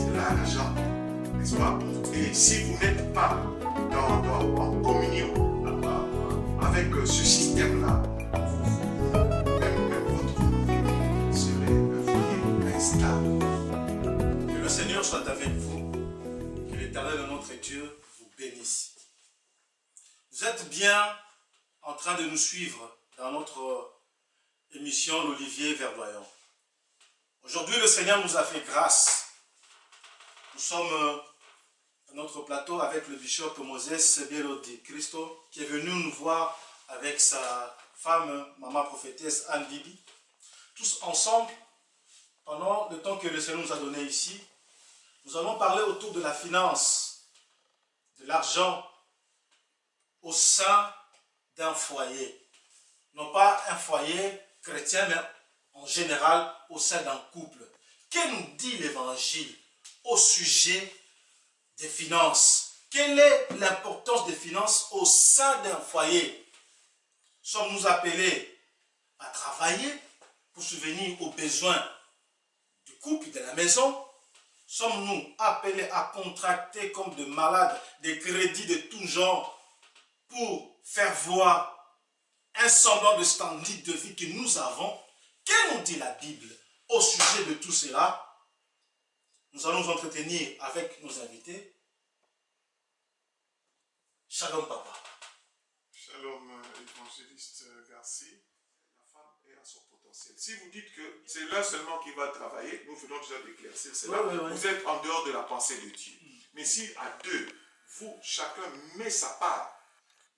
de l'argent, n'est-ce pas? Et si vous n'êtes pas en communion avec ce système-là, même votre foyer serait un foyer instable. Que le Seigneur soit avec vous, que l'Éternel, notre Dieu, vous bénisse. Vous êtes bien en train de nous suivre dans notre émission L'Olivier Verdoyant. Aujourd'hui, le Seigneur nous a fait grâce. Nous sommes à notre plateau avec le bishop Moses Bielodi Christo qui est venu nous voir avec sa femme, maman prophétesse Anne Bibi. Tous ensemble, pendant le temps que le Seigneur nous a donné ici, nous allons parler autour de la finance, de l'argent au sein d'un foyer. Non pas un foyer chrétien, mais en général au sein d'un couple. Que nous dit l'Évangile au sujet des finances? Quelle est l'importance des finances au sein d'un foyer? Sommes-nous appelés à travailler pour subvenir aux besoins du couple, de la maison? Sommes-nous appelés à contracter comme de malades des crédits de tout genre pour faire voir un semblant de standard de vie que nous avons? Que nous dit la Bible au sujet de tout cela? Nous allons nous entretenir avec nos invités. Shalom papa. Shalom évangéliste Garci. La femme est à son potentiel. Si vous dites que c'est l'un seulement qui va travailler, nous venons déjà d'éclaircir cela. Vous êtes en dehors de la pensée de Dieu. Mais si à deux, vous, chacun met sa part,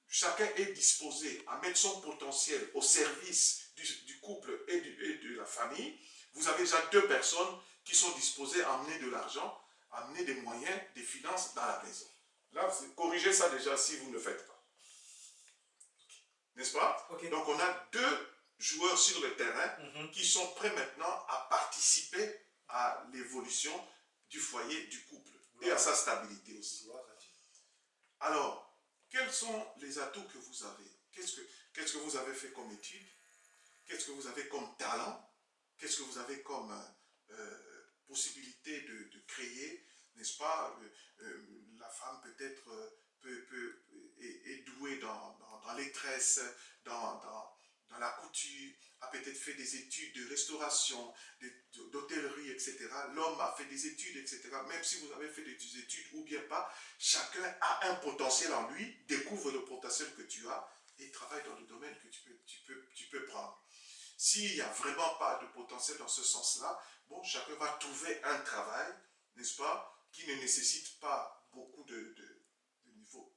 chacun est disposé à mettre son potentiel au service du couple et de la famille, vous avez déjà deux personnes qui sont disposées à amener de l'argent, à amener des moyens, des finances dans la maison. Là, corrigez ça déjà si vous ne le faites pas. N'est-ce pas? Donc on a deux joueurs sur le terrain qui sont prêts maintenant à participer à l'évolution du foyer, du couple et à sa stabilité aussi. Alors, quels sont les atouts que vous avez? Qu'est-ce que vous avez fait comme étude? Qu'est-ce que vous avez comme talent? Qu'est-ce que vous avez comme possibilité de créer? N'est-ce pas? La femme peut-être est douée dans les tresses, dans la couture, a peut-être fait des études de restauration, d'hôtellerie, etc. L'homme a fait des études, etc. Même si vous avez fait des études ou bien pas, chacun a un potentiel en lui, découvre le potentiel que tu as et travaille dans le domaine que tu peux prendre. S'il n'y a vraiment pas de potentiel dans ce sens-là, bon, chacun va trouver un travail, n'est-ce pas, qui ne nécessite pas beaucoup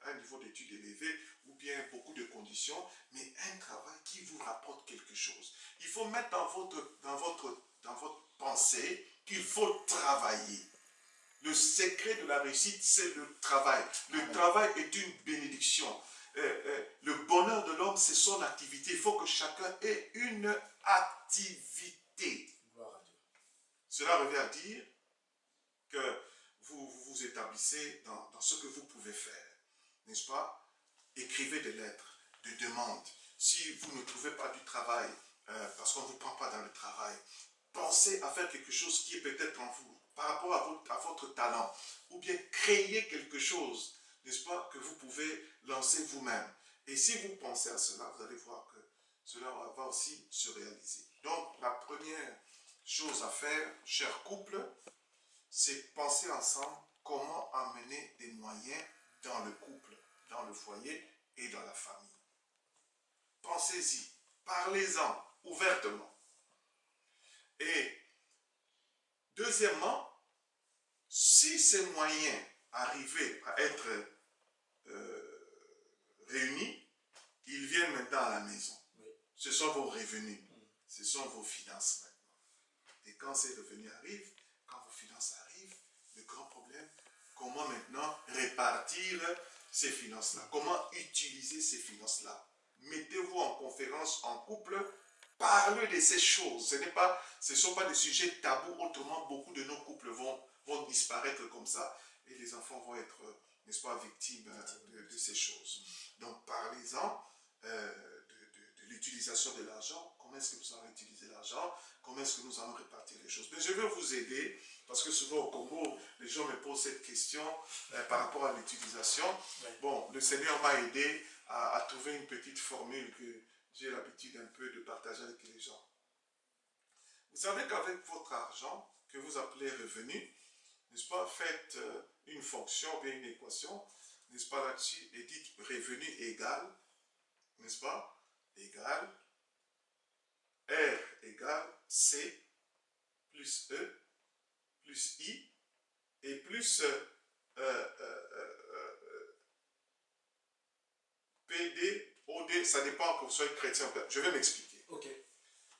un niveau d'études élevé ou bien beaucoup de conditions, mais un travail qui vous rapporte quelque chose. Il faut mettre dans votre pensée qu'il faut travailler. Le secret de la réussite, c'est le travail. Le travail est une bénédiction. Le bonheur de l'homme, c'est son activité. Il faut que chacun ait une activité. Cela revient à dire que vous vous établissez dans ce que vous pouvez faire, n'est-ce pas? Écrivez des lettres de demande. Si vous ne trouvez pas du travail, parce qu'on ne vous prend pas dans le travail, pensez à faire quelque chose qui est peut-être en vous, par rapport à votre talent, ou bien créer quelque chose, n'est-ce pas, que vous pouvez lancer vous-même. Et si vous pensez à cela, vous allez voir que cela va aussi se réaliser. Donc, la première chose à faire, chers couples, c'est penser ensemble comment amener des moyens dans le couple, dans le foyer et dans la famille. Pensez-y, parlez-en ouvertement. Et deuxièmement, si ces moyens arrivaient à être réunis, ils viennent maintenant à la maison. Ce sont vos revenus, ce sont vos finances maintenant. Et quand ces revenus arrivent, quand vos finances arrivent, le grand problème, comment maintenant répartir ces finances-là? Comment utiliser ces finances-là? Mettez-vous en conférence en couple, parlez de ces choses. Ce ne sont pas des sujets tabous, autrement beaucoup de nos couples vont disparaître comme ça et les enfants vont être, n'est-ce pas, victimes de ces choses. Donc parlez-en de l'utilisation de l'argent. Comment est-ce que nous allons utiliser l'argent? Comment est-ce que nous allons répartir les choses? Mais je veux vous aider, parce que souvent au Congo, les gens me posent cette question par rapport à l'utilisation. Ouais. Bon, le Seigneur m'a aidé à trouver une petite formule que j'ai l'habitude un peu de partager avec les gens. Vous savez qu'avec votre argent, que vous appelez revenu, n'est-ce pas, faites une fonction, bien une équation, n'est-ce pas, là-dessus, et dites revenu égal, n'est-ce pas, égal, R égale C plus E plus I et plus PD, OD, ça dépend que vous soyez chrétien. Je vais m'expliquer. Ok.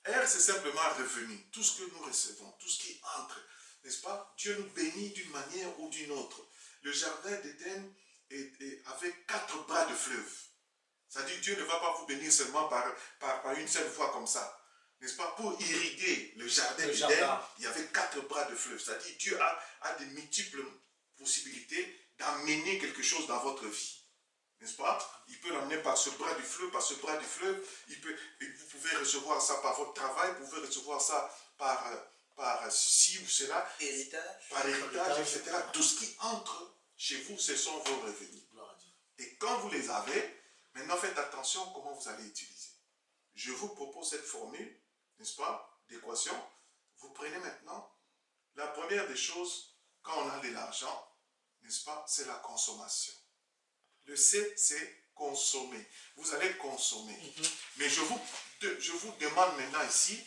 R, c'est simplement revenu. Tout ce que nous recevons, tout ce qui entre, n'est-ce pas? Dieu nous bénit d'une manière ou d'une autre. Le jardin d'Éden avait 4 bras de fleuve. C'est-à-dire Dieu ne va pas vous bénir seulement par une seule fois comme ça. N'est-ce pas? Pour irriguer le jardin d'Éden, il y avait 4 bras de fleuve. C'est-à-dire Dieu a de multiples possibilités d'amener quelque chose dans votre vie. N'est-ce pas? Il peut l'amener par ce bras du fleuve, par ce bras du fleuve. Vous pouvez recevoir ça par votre travail, vous pouvez recevoir ça par ci ou cela. Héritage. Par héritage, etc. Tout ce qui entre chez vous, ce sont vos revenus. Et quand vous les avez, maintenant faites attention comment vous allez utiliser. Je vous propose cette formule, n'est-ce pas, d'équation. Vous prenez maintenant, la première des choses, quand on a de l'argent, n'est-ce pas, c'est la consommation. Le C, c'est consommer. Vous allez consommer. Mais je vous demande maintenant ici,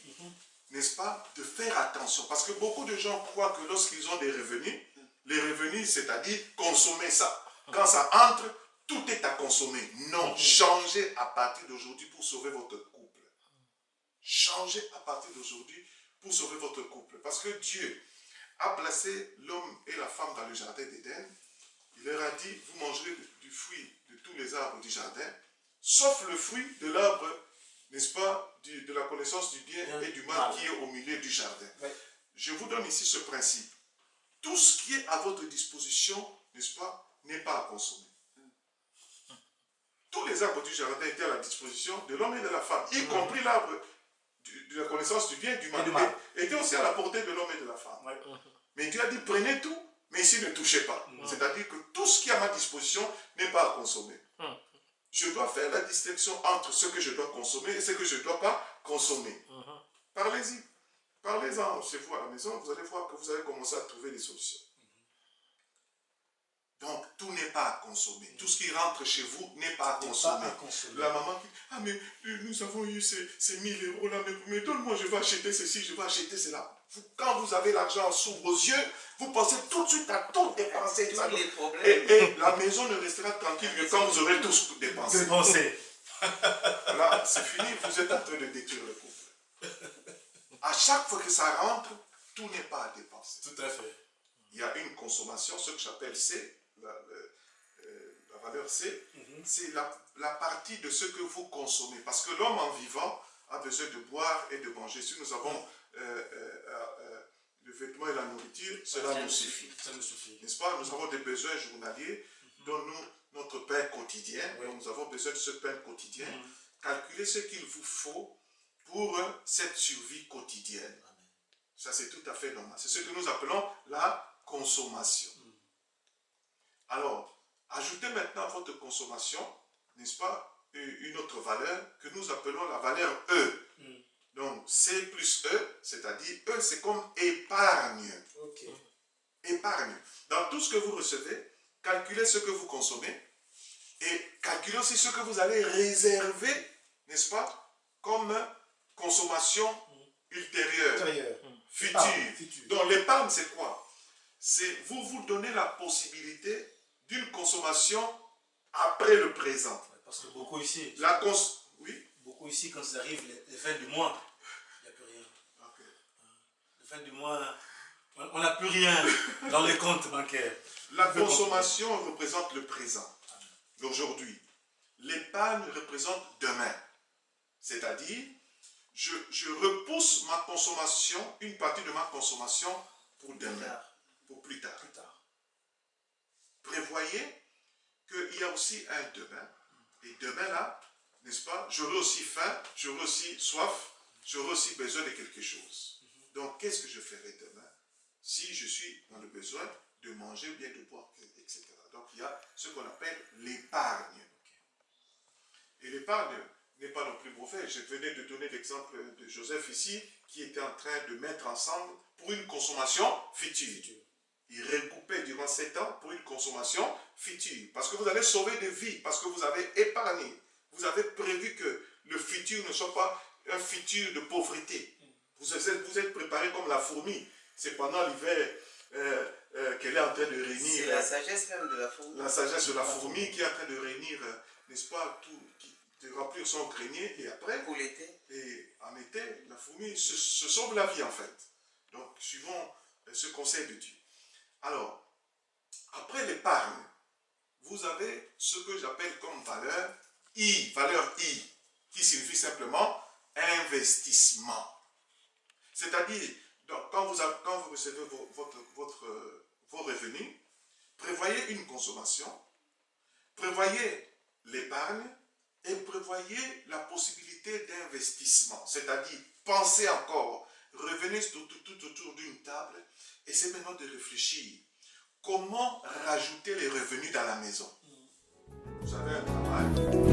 n'est-ce pas, de faire attention. Parce que beaucoup de gens croient que lorsqu'ils ont des revenus, les revenus, c'est-à-dire consommer ça. Quand ça entre, tout est à consommer. Non, changez à partir d'aujourd'hui pour sauver votre couple. Changez à partir d'aujourd'hui pour sauver votre couple. Parce que Dieu a placé l'homme et la femme dans le jardin d'Éden. Il leur a dit, vous mangerez du fruit de tous les arbres du jardin, sauf le fruit de l'arbre, n'est-ce pas, de la connaissance du bien et du mal qui est au milieu du jardin. Ouais. Je vous donne ici ce principe. Tout ce qui est à votre disposition, n'est-ce pas, n'est pas à consommer. Tous les arbres du jardin étaient à la disposition de l'homme et de la femme, y compris l'arbre de la connaissance du bien et du mal, était aussi à la portée de l'homme et de la femme. Ouais. Mais Dieu a dit, prenez tout, mais ici ne touchez pas. C'est-à-dire que tout ce qui est à ma disposition n'est pas à consommer. Je dois faire la distinction entre ce que je dois consommer et ce que je ne dois pas consommer. Parlez-y. Parlez-en chez vous à la maison, vous allez voir que vous allez commencer à trouver des solutions. Donc, tout n'est pas à consommer. Tout ce qui rentre chez vous n'est pas à consommer. La maman qui dit, ah mais nous avons eu ces 1000 euros là, mais donne-moi, je vais acheter ceci, je vais acheter cela. Quand vous avez l'argent sous vos yeux, vous pensez tout de suite à tout dépenser. Tous les problèmes. Et la maison ne restera tranquille que quand vous aurez tous dépensé. Là, c'est fini, vous êtes en train de détruire le couple. À chaque fois que ça rentre, tout n'est pas à dépenser. Tout à fait. Il y a une consommation, ce que j'appelle C, la valeur C, c'est la partie de ce que vous consommez. Parce que l'homme en vivant a besoin de boire et de manger. Si nous avons le vêtement et la nourriture, cela nous suffit. N'est-ce pas? Nous avons des besoins journaliers dont notre pain quotidien, donc nous avons besoin de ce pain quotidien. Calculez ce qu'il vous faut pour cette survie quotidienne. Ça, c'est tout à fait normal. C'est ce que nous appelons la consommation. Alors, ajoutez maintenant à votre consommation, n'est-ce pas, une autre valeur que nous appelons la valeur E. Donc, C plus E, c'est-à-dire E, c'est comme épargne. Okay. Épargne. Dans tout ce que vous recevez, calculez ce que vous consommez et calculez aussi ce que vous allez réserver, n'est-ce pas, comme consommation ultérieure. Futur. Donc l'épargne, c'est quoi? C'est vous donnez la possibilité d'une consommation après le présent. Parce que beaucoup ici, beaucoup ici quand ça arrive, les fins du mois, il n'y a plus rien. Okay. Les fins du mois, on n'a plus rien dans les comptes bancaires. La consommation représente le présent, l'aujourd'hui. L'épargne représente demain. C'est-à-dire, je repousse ma consommation, une partie de ma consommation pour demain, pour plus tard. Prévoyez qu'il y a aussi un demain. Et demain là, n'est-ce pas, j'aurai aussi faim, j'aurai aussi soif, j'aurai aussi besoin de quelque chose. Donc, qu'est-ce que je ferai demain si je suis dans le besoin de manger, bien de boire, etc. Donc il y a ce qu'on appelle l'épargne. Et l'épargne n'est pas non plus mauvais. Je venais de donner l'exemple de Joseph ici, qui était en train de mettre ensemble pour une consommation future. Il recoupait durant 7 ans pour une consommation future. Parce que vous allez sauver des vies, parce que vous avez épargné. Vous avez prévu que le futur ne soit pas un futur de pauvreté. Vous êtes préparé comme la fourmi. C'est pendant l'hiver qu'elle est en train de réunir. C'est la sagesse même de la fourmi. La sagesse de la fourmi qui est en train de réunir, n'est-ce pas, tout, de remplir son grenier. Et après, pour l'été. Et en été, la fourmi se sauve la vie en fait. Donc, suivons ce conseil de Dieu. Alors, après l'épargne, vous avez ce que j'appelle comme valeur I, qui signifie simplement investissement. C'est-à-dire, quand vous recevez vos revenus, prévoyez une consommation, prévoyez l'épargne et prévoyez la possibilité d'investissement. C'est-à-dire, pensez encore, revenez tout autour d'une table, essayez maintenant de réfléchir. Comment rajouter les revenus dans la maison? Vous avez un travail.